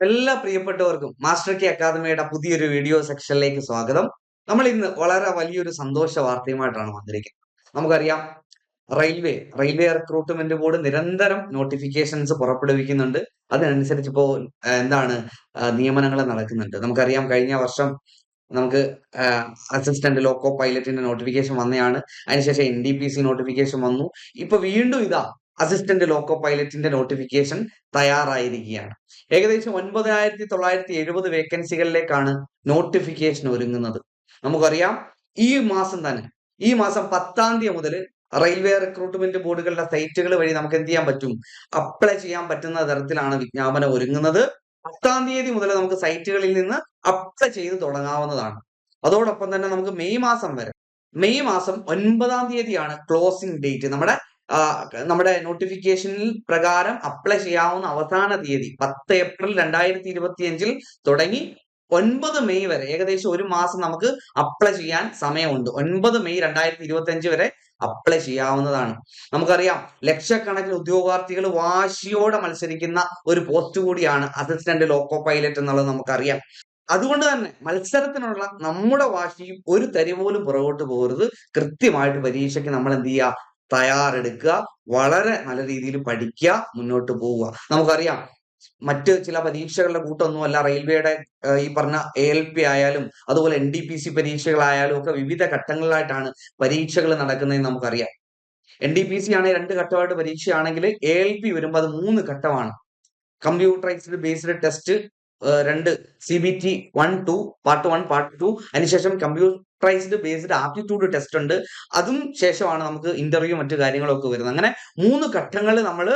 എല്ലാ പ്രിയപ്പെട്ടവർക്കും master K അക്കാദമിയുടെ പുതിയൊരു വീഡിയോ സെക്ഷനിലേക്ക് സ്വാഗതം. നമ്മൾ ഇന്ന് വളരെ വലിയൊരു സന്തോഷ വാർത്തയുമായിട്ടാണ് വന്നിരിക്കുന്നത്. നമുക്കറിയാം, റെയിൽവേ റിക്രൂട്ട്മെന്റ് ബോർഡ് നിരന്തരം നോട്ടിഫിക്കേഷൻസ് പുറപ്പെടുവിക്കുന്നുണ്ട്. അതിനനുസരിച്ച് ഇപ്പോൾ നിയമനങ്ങൾ നടക്കുന്നുണ്ട്. നമുക്കറിയാം, കഴിഞ്ഞ വർഷം നമുക്ക് അസിസ്റ്റന്റ് ലോക്കോ പൈലറ്റിന്റെ നോട്ടിഫിക്കേഷൻ വന്നതാണ്. അതിനുശേഷം NDPC നോട്ടിഫിക്കേഷൻ വന്നു. ഇപ്പൊ വീണ്ടും അസിസ്റ്റന്റ് ലോക്കോ പൈലറ്റിന്റെ നോട്ടിഫിക്കേഷൻ തയ്യാറായിരിക്കുകയാണ്. ഏകദേശം 9,970 വേക്കൻസികളിലേക്കാണ് നോട്ടിഫിക്കേഷൻ ഒരുങ്ങുന്നത്. നമുക്കറിയാം, ഈ മാസം 10-ാം തീയതി മുതൽ റെയിൽവേ റിക്രൂട്ട്മെന്റ് ബോർഡുകളുടെ സൈറ്റുകൾ വഴി നമുക്ക് എന്ത് ചെയ്യാൻ പറ്റും? അപ്ലൈ ചെയ്യാൻ പറ്റുന്ന തരത്തിലാണ് വിജ്ഞാപനം ഒരുങ്ങുന്നത്. 10-ാം തീയതി മുതൽ നമുക്ക് സൈറ്റുകളിൽ നിന്ന് അപ്ലൈ ചെയ്ത് തുടങ്ങാവുന്നതാണ്. അതോടൊപ്പം തന്നെ നമുക്ക് മെയ് മാസം 9-ാം തീയതിയാണ് ക്ലോസിംഗ് ഡേറ്റ്. നമ്മുടെ നോട്ടിഫിക്കേഷനിൽ പ്രകാരം അപ്ലൈ ചെയ്യാവുന്ന അവസാന തീയതി 10 ഏപ്രിൽ 2025 തുടങ്ങി 9 മെയ് വരെ, ഏകദേശം ഒരു മാസം നമുക്ക് അപ്ലൈ ചെയ്യാൻ സമയമുണ്ട്. 9 മെയ് 2025 വരെ അപ്ലൈ ചെയ്യാവുന്നതാണ്. നമുക്കറിയാം, ലക്ഷക്കണക്കിന് ഉദ്യോഗാർത്ഥികൾ വാശിയോടെ മത്സരിക്കുന്ന ഒരു പോസ്റ്റ് കൂടിയാണ് അസിസ്റ്റന്റ് ലോക്കോ പൈലറ്റ് എന്നുള്ളത് നമുക്കറിയാം. അതുകൊണ്ട് തന്നെ മത്സരത്തിനുള്ള നമ്മുടെ വാശിയും ഒരു തരി പോലും പുറകോട്ട് പോകരുത്. കൃത്യമായിട്ട് പരീക്ഷയ്ക്ക് നമ്മൾ എന്ത് ചെയ്യുക? തയ്യാറെടുക്കുക, വളരെ നല്ല രീതിയിൽ പഠിക്കുക, മുന്നോട്ട് പോവുക. നമുക്കറിയാം, മറ്റ് ചില പരീക്ഷകളുടെ കൂട്ടൊന്നുമല്ല റെയിൽവേയുടെ ഈ പറഞ്ഞ ALP ആയാലും അതുപോലെ NDPC പരീക്ഷകളായാലും ഒക്കെ വിവിധ ഘട്ടങ്ങളിലായിട്ടാണ് പരീക്ഷകൾ നടക്കുന്നതെന്ന് നമുക്കറിയാം. NDPC ആണെങ്കിൽ 2 ഘട്ടമായിട്ട് പരീക്ഷയാണെങ്കിൽ ALP വരുമ്പോൾ അത് 3 ഘട്ടമാണ്. Computerised based test 2, CBT 1, 2, part 1, part 2. അതിനുശേഷം കമ്പ്യൂട്ടറൈസ്ഡ് ബേസ്ഡ് ആപ്റ്റിറ്റ്യൂഡ് ടെസ്റ്റ് ഉണ്ട്. അതും ശേഷമാണ് നമുക്ക് ഇന്റർവ്യൂ മറ്റു കാര്യങ്ങളൊക്കെ വരുന്നത്. അങ്ങനെ 3 ഘട്ടങ്ങൾ നമ്മൾ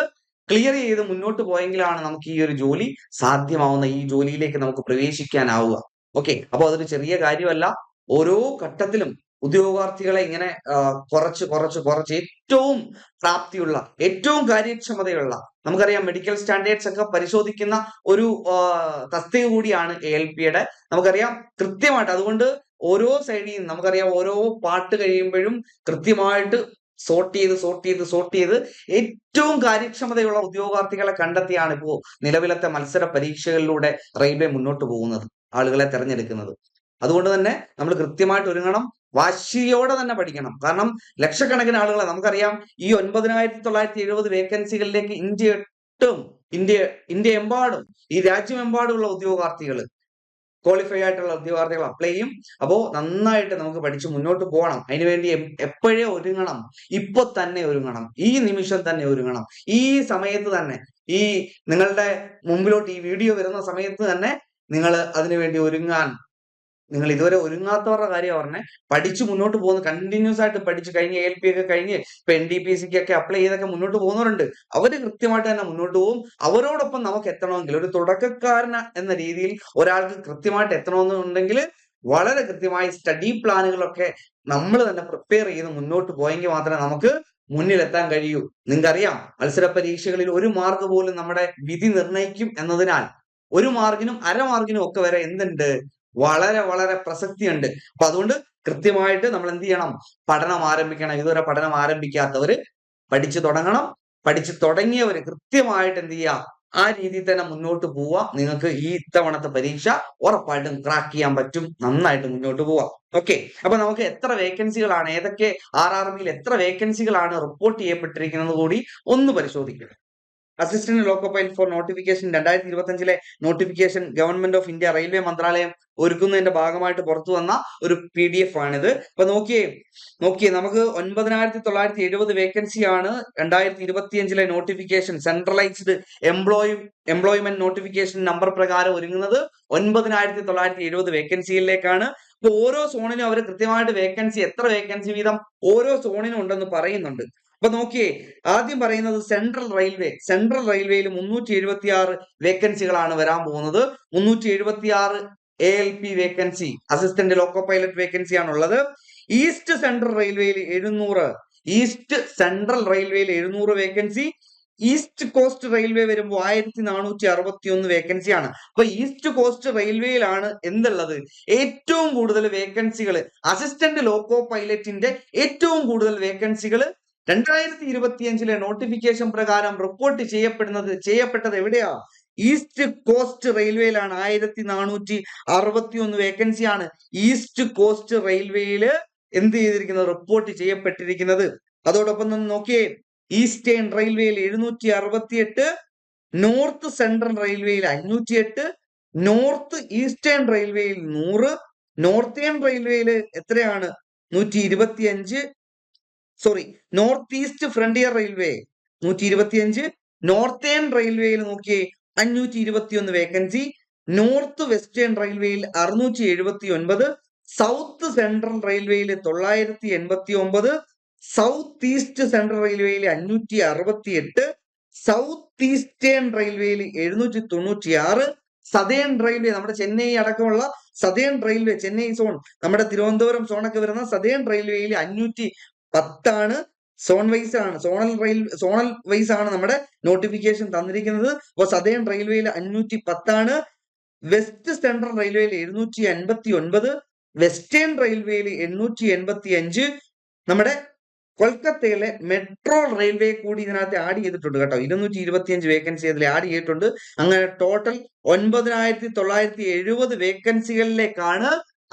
ക്ലിയർ ചെയ്ത് മുന്നോട്ട് പോയെങ്കിലാണ് നമുക്ക് ഈ ഒരു ജോലി സാധ്യമാവുന്ന, ഈ ജോലിയിലേക്ക് നമുക്ക് പ്രവേശിക്കാനാവുക. ഓക്കെ, അപ്പോൾ അതൊരു ചെറിയ കാര്യമല്ല. ഓരോ ഘട്ടത്തിലും ഉദ്യോഗാർത്ഥികളെ ഇങ്ങനെ കുറച്ച് ഏറ്റവും പ്രാപ്തിയുള്ള, ഏറ്റവും കാര്യക്ഷമതയുള്ള, നമുക്കറിയാം മെഡിക്കൽ സ്റ്റാൻഡേർഡ്സ് ഒക്കെ പരിശോധിക്കുന്ന ഒരു തസ്തിക കൂടിയാണ് ALPയുടെ. നമുക്കറിയാം കൃത്യമായിട്ട്, അതുകൊണ്ട് ഓരോ സൈഡിൽ നിന്ന് നമുക്കറിയാം, ഓരോ പാർട്ട് കഴിയുമ്പോഴും കൃത്യമായിട്ട് സോർട്ട് ചെയ്ത് ഏറ്റവും കാര്യക്ഷമതയുള്ള ഉദ്യോഗാർത്ഥികളെ കണ്ടെത്തിയാണ് ഇപ്പോ നിലവിലത്തെ മത്സര പരീക്ഷകളിലൂടെ റെയിൽവേ മുന്നോട്ട് പോകുന്നത്, ആളുകളെ തെരഞ്ഞെടുക്കുന്നത്. അതുകൊണ്ട് തന്നെ നമ്മൾ കൃത്യമായിട്ട് ഒരുങ്ങണം, വാശിയോടെ തന്നെ പഠിക്കണം. കാരണം ലക്ഷക്കണക്കിന് ആളുകളെ നമുക്കറിയാം, ഈ 9,970 വേക്കൻസികളിലേക്ക് ഇന്ത്യ എമ്പാടും, ഈ രാജ്യമെമ്പാടുമുള്ള ഉദ്യോഗാർത്ഥികൾ, ക്വാളിഫൈ ആയിട്ടുള്ള ഉദ്യോഗാർത്ഥികൾ അപ്ലൈ ചെയ്യും. അപ്പോ നന്നായിട്ട് നമുക്ക് പഠിച്ച് മുന്നോട്ട് പോകണം. അതിനുവേണ്ടി എപ്പോഴേ ഒരുങ്ങണം, ഇപ്പൊ തന്നെ ഒരുങ്ങണം, ഈ നിമിഷം തന്നെ ഒരുങ്ങണം. ഈ സമയത്ത് തന്നെ, ഈ നിങ്ങളുടെ മുമ്പിലോട്ട് ഈ വീഡിയോ വരുന്ന സമയത്ത് തന്നെ നിങ്ങൾ അതിനുവേണ്ടി ഒരുങ്ങാൻ, നിങ്ങൾ ഇതുവരെ ഒരുങ്ങാത്തവരുടെ കാര്യം പറഞ്ഞേ, പഠിച്ചു മുന്നോട്ട് പോകുന്ന, കണ്ടിന്യൂസ് ആയിട്ട് പഠിച്ചു കഴിഞ്ഞ് ALP ഒക്കെ കഴിഞ്ഞ് ഇപ്പൊ NDPC ഒക്കെ അപ്ലൈ ചെയ്തൊക്കെ മുന്നോട്ട് പോകുന്നവരുണ്ട്. അവര് കൃത്യമായിട്ട് തന്നെ മുന്നോട്ട് പോകും. അവരോടൊപ്പം നമുക്ക് എത്തണമെങ്കിൽ, ഒരു തുടക്കക്കാരൻ എന്ന രീതിയിൽ ഒരാൾക്ക് കൃത്യമായിട്ട് എത്തണമെന്നുണ്ടെങ്കിൽ വളരെ കൃത്യമായി സ്റ്റഡി പ്ലാനുകളൊക്കെ നമ്മൾ തന്നെ പ്രിപ്പയർ ചെയ്ത് മുന്നോട്ട് പോയെങ്കിൽ മാത്രമേ നമുക്ക് മുന്നിലെത്താൻ കഴിയൂ. നിങ്ങൾക്കറിയാം, മത്സര പരീക്ഷകളിൽ 1 മാർക്ക് പോലും നമ്മുടെ വിധി നിർണ്ണയിക്കും എന്നതിനാൽ 1 മാർക്കിനും 1/2 മാർക്കിനും ഒക്കെ വരെ എന്തുണ്ട്? വളരെ വളരെ പ്രസക്തിയുണ്ട്. അപ്പൊ അതുകൊണ്ട് കൃത്യമായിട്ട് നമ്മൾ എന്ത് ചെയ്യണം? പഠനം ആരംഭിക്കണം. ഇതുവരെ പഠനം ആരംഭിക്കാത്തവര് പഠിച്ചു തുടങ്ങണം. പഠിച്ചു തുടങ്ങിയവര് കൃത്യമായിട്ട് എന്ത് ചെയ്യുക? ആ രീതിയിൽ തന്നെ മുന്നോട്ട് പോവുക. നിങ്ങൾക്ക് ഈ ഇത്തവണത്തെ പരീക്ഷ ഉറപ്പായിട്ടും ക്രാക്ക് ചെയ്യാൻ പറ്റും. നന്നായിട്ട് മുന്നോട്ട് പോവാം. ഓക്കെ, അപ്പൊ നമുക്ക് എത്ര വേക്കൻസികളാണ്, ഏതൊക്കെ RRBയിൽ എത്ര വേക്കൻസികളാണ് റിപ്പോർട്ട് ചെയ്യപ്പെട്ടിരിക്കുന്നത് കൂടി ഒന്ന് പരിശോധിക്കണം. Assistant loco pilot four notification 2025 notification government of India railway മന്ത്രാലയം ഒരുക്കുന്നതിന്റെ ഭാഗമായിട്ട് പുറത്തു വന്ന ഒരു PDF ആണിത്. അപ്പൊ നോക്കിയേ, നമുക്ക് 9,970 വേക്കൻസിയാണ് 2025 notification, centralised employment notification number പ്രകാരം ഒരുങ്ങുന്നത് 9,970 വേക്കൻസിയിലേക്കാണ്. അപ്പൊ ഓരോ സോണിനും അവർ കൃത്യമായിട്ട് എത്ര വേക്കൻസി വീതം ഓരോ സോണിനും ഉണ്ടെന്ന് പറയുന്നുണ്ട്. അപ്പൊ നോക്കിയേ, ആദ്യം പറയുന്നത് സെൻട്രൽ റെയിൽവേയിൽ 376 വേക്കൻസികളാണ് വരാൻ പോകുന്നത്. 376 ALP vacancy, assistant loco pilot vacancy ആണുള്ളത്. ഈസ്റ്റ് സെൻട്രൽ റെയിൽവേയിൽ 700 വേക്കൻസി. ഈസ്റ്റ് കോസ്റ്റ് റെയിൽവേ വരുമ്പോൾ 1461 വേക്കൻസിയാണ്. അപ്പൊ ഈസ്റ്റ് കോസ്റ്റ് റെയിൽവേയിലാണ് എന്തുള്ളത്? ഏറ്റവും കൂടുതൽ വേക്കൻസികൾ, അസിസ്റ്റന്റ് ലോക്കോ പൈലറ്റിന്റെ ഏറ്റവും കൂടുതൽ വേക്കൻസികൾ 2025 നോട്ടിഫിക്കേഷൻ പ്രകാരം റിപ്പോർട്ട് ചെയ്യപ്പെട്ടത് എവിടെയാ? ഈസ്റ്റ് കോസ്റ്റ് റെയിൽവേയിലാണ് 1461 വേക്കൻസിയാണ് ഈസ്റ്റ് കോസ്റ്റ് റെയിൽവേയില് എന്ത് ചെയ്തിരിക്കുന്നത്, റിപ്പോർട്ട് ചെയ്യപ്പെട്ടിരിക്കുന്നത്. അതോടൊപ്പം തന്നെ നോക്കിയേ, ഈസ്റ്റേൺ റെയിൽവേയിൽ 768, നോർത്ത് സെൻട്രൽ റെയിൽവേയിൽ 508, നോർത്ത് ഈസ്റ്റേൺ റെയിൽവേയിൽ 100, നോർത്തേൺ റെയിൽവേയിൽ എത്രയാണ് 125, sorry north east frontier railway 125, northern റെയിൽവേയിൽ നോക്കിയേ 521 വേക്കൻസി, നോർത്ത് വെസ്റ്റേൺ റെയിൽവേയിൽ 679, സൗത്ത് സെൻട്രൽ റെയിൽവേയിൽ 989, സൗത്ത് ഈസ്റ്റ് സെൻട്രൽ റെയിൽവേയിൽ 568, സൗത്ത് ഈസ്റ്റേൺ റെയിൽവേയിൽ 796, സതേൺ റെയിൽവേ നമ്മുടെ ചെന്നൈ അടക്കമുള്ള സതേൺ റെയിൽവേ, ചെന്നൈ സോൺ, നമ്മുടെ തിരുവനന്തപുരം സോണൊക്കെ വരുന്ന സതേൺ റെയിൽവേയിൽ 510 സോൺ വൈസ് ആണ്, സോണൽ വൈസ് ആണ് നമ്മുടെ നോട്ടിഫിക്കേഷൻ തന്നിരിക്കുന്നത്. അപ്പൊ സതേൺ റെയിൽവേയിൽ 510, വെസ്റ്റ് സെൻട്രൽ റെയിൽവേയിൽ 759, വെസ്റ്റേൺ റെയിൽവേയിൽ 885, നമ്മുടെ കൊൽക്കത്തയിലെ മെട്രോ റെയിൽവേ കൂടി ഇതിനകത്ത് ആഡ് ചെയ്തിട്ടുണ്ട് കേട്ടോ. 225 വേക്കൻസി അതിൽ ആഡ് ചെയ്തിട്ടുണ്ട്. അങ്ങനെ ടോട്ടൽ 9970 വേക്കൻസികളിലേക്കാണ്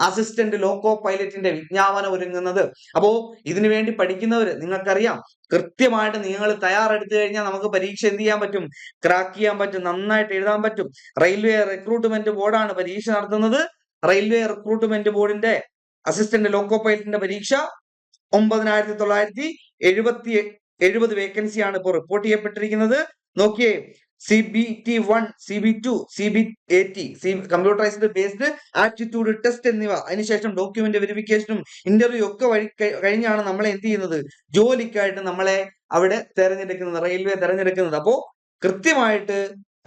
അസിസ്റ്റന്റ് ലോക്കോ പൈലറ്റിന്റെ വിജ്ഞാപനം ഒരുങ്ങുന്നത്. അപ്പോ ഇതിനു വേണ്ടി പഠിക്കുന്നവര്, നിങ്ങൾക്കറിയാം, കൃത്യമായിട്ട് നിങ്ങൾ തയ്യാറെടുത്തു കഴിഞ്ഞാൽ നമുക്ക് പരീക്ഷ എന്ത് ചെയ്യാൻ പറ്റും, ക്രാക്ക് ചെയ്യാൻ പറ്റും, നന്നായിട്ട് എഴുതാൻ പറ്റും. റെയിൽവേ റിക്രൂട്ട്മെന്റ് ബോർഡാണ് പരീക്ഷ നടത്തുന്നത്. റെയിൽവേ റിക്രൂട്ട്മെന്റ് ബോർഡിന്റെ അസിസ്റ്റന്റ് ലോക്കോ പൈലറ്റിന്റെ പരീക്ഷ 9970 വേക്കൻസിയാണ് ഇപ്പോൾ റിപ്പോർട്ട് ചെയ്യപ്പെട്ടിരിക്കുന്നത്. നോക്കിയേ, CBT1, CB2, CBAT, computerised based aptitude test എന്നിവ, അതിനുശേഷം ഡോക്യുമെന്റ് വെരിഫിക്കേഷനും ഇന്റർവ്യൂ ഒക്കെ കഴിഞ്ഞാണ് നമ്മളെ എന്ത് ചെയ്യുന്നത്, ജോലിക്കായിട്ട് നമ്മളെ അവിടെ തെരഞ്ഞെടുക്കുന്നത്, റെയിൽവേ തെരഞ്ഞെടുക്കുന്നത്. അപ്പോ കൃത്യമായിട്ട്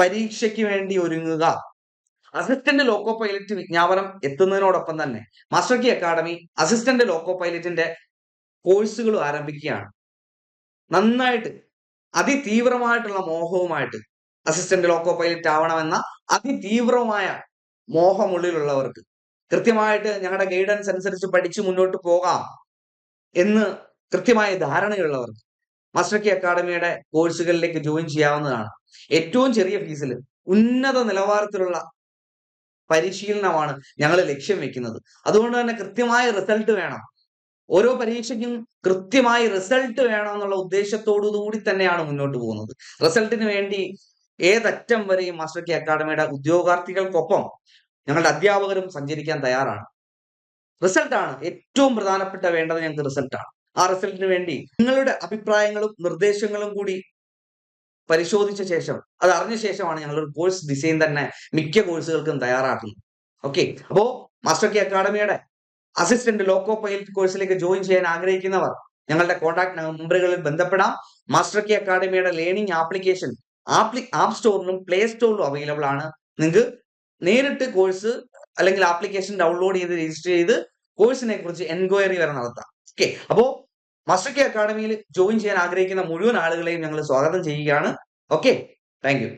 പരീക്ഷയ്ക്ക് വേണ്ടി ഒരുങ്ങുക. അസിസ്റ്റന്റ് ലോക്കോ പൈലറ്റ് വിജ്ഞാപനം എത്തുന്നതിനോടൊപ്പം തന്നെ master key academy assistant loco പൈലറ്റിന്റെ കോഴ്സുകളും ആരംഭിക്കുകയാണ്. നന്നായിട്ട് അതിതീവ്രമായിട്ടുള്ള മോഹവുമായിട്ട് അസിസ്റ്റന്റ് ലോക്കോ പൈലറ്റ് ആവണമെന്ന അതിതീവ്രമായ മോഹമുള്ളിലുള്ളവർക്ക്, കൃത്യമായിട്ട് ഞങ്ങളുടെ ഗൈഡൻസ് അനുസരിച്ച് പഠിച്ചു മുന്നോട്ട് പോകാം എന്ന് കൃത്യമായ ധാരണയുള്ളവർക്ക് മാസ്റ്റർ കീ അക്കാഡമിയുടെ കോഴ്സുകളിലേക്ക് ജോയിൻ ചെയ്യാവുന്നതാണ്. ഏറ്റവും ചെറിയ ഫീസിൽ ഉന്നത നിലവാരത്തിലുള്ള പരിശീലനമാണ് ഞങ്ങൾ ലക്ഷ്യം വെക്കുന്നത്. അതുകൊണ്ട് തന്നെ കൃത്യമായ റിസൾട്ട് വേണം. ഓരോ പരീക്ഷയ്ക്കും കൃത്യമായി റിസൾട്ട് വേണം എന്നുള്ള ഉദ്ദേശത്തോടു കൂടി തന്നെയാണ് മുന്നോട്ട് പോകുന്നത്. റിസൾട്ടിന് വേണ്ടി ഏതറ്റം വരെയും മാസ്റ്റർ കീ അക്കാഡമിയുടെ ഉദ്യോഗാർത്ഥികൾക്കൊപ്പം ഞങ്ങളുടെ അധ്യാപകരും സഞ്ചരിക്കാൻ തയ്യാറാണ്. റിസൾട്ടാണ് ഏറ്റവും പ്രധാനപ്പെട്ട വേണ്ടത്. ഞങ്ങൾക്ക് റിസൾട്ടാണ്. ആ റിസൾട്ടിന് വേണ്ടി നിങ്ങളുടെ അഭിപ്രായങ്ങളും നിർദ്ദേശങ്ങളും കൂടി പരിശോധിച്ച ശേഷം, അത് അറിഞ്ഞ ശേഷമാണ് ഞങ്ങൾ ഒരു കോഴ്സ് ഡിസൈൻ തന്നെ മിക്ക കോഴ്സുകൾക്കും തയ്യാറാക്കുന്നത്. ഓക്കെ, അപ്പോ മാസ്റ്റർ കീ അക്കാഡമിയുടെ അസിസ്റ്റന്റ് ലോക്കോ പൈലറ്റ് കോഴ്സിലേക്ക് ജോയിൻ ചെയ്യാൻ ആഗ്രഹിക്കുന്നവർ ഞങ്ങളുടെ കോൺടാക്ട് നമ്പറുകളിൽ ബന്ധപ്പെടാം. മാസ്റ്റർ കീ അക്കാഡമിയുടെ ലേണിംഗ് ആപ്ലിക്കേഷൻ ആപ്പ് സ്റ്റോറിലും പ്ലേ സ്റ്റോറിലും അവൈലബിൾ ആണ്. നിങ്ങൾക്ക് നേരിട്ട് കോഴ്സ് അല്ലെങ്കിൽ ആപ്ലിക്കേഷൻ ഡൗൺലോഡ് ചെയ്ത് രജിസ്റ്റർ ചെയ്ത് കോഴ്സിനെ കുറിച്ച് എൻക്വയറി വരെ നടത്താം. ഓക്കെ, അപ്പോ മാസ്റ്റർ കീ അക്കാഡമിയിൽ ജോയിൻ ചെയ്യാൻ ആഗ്രഹിക്കുന്ന മുഴുവൻ ആളുകളെയും ഞങ്ങൾ സ്വാഗതം ചെയ്യുകയാണ്. Okay, thank you.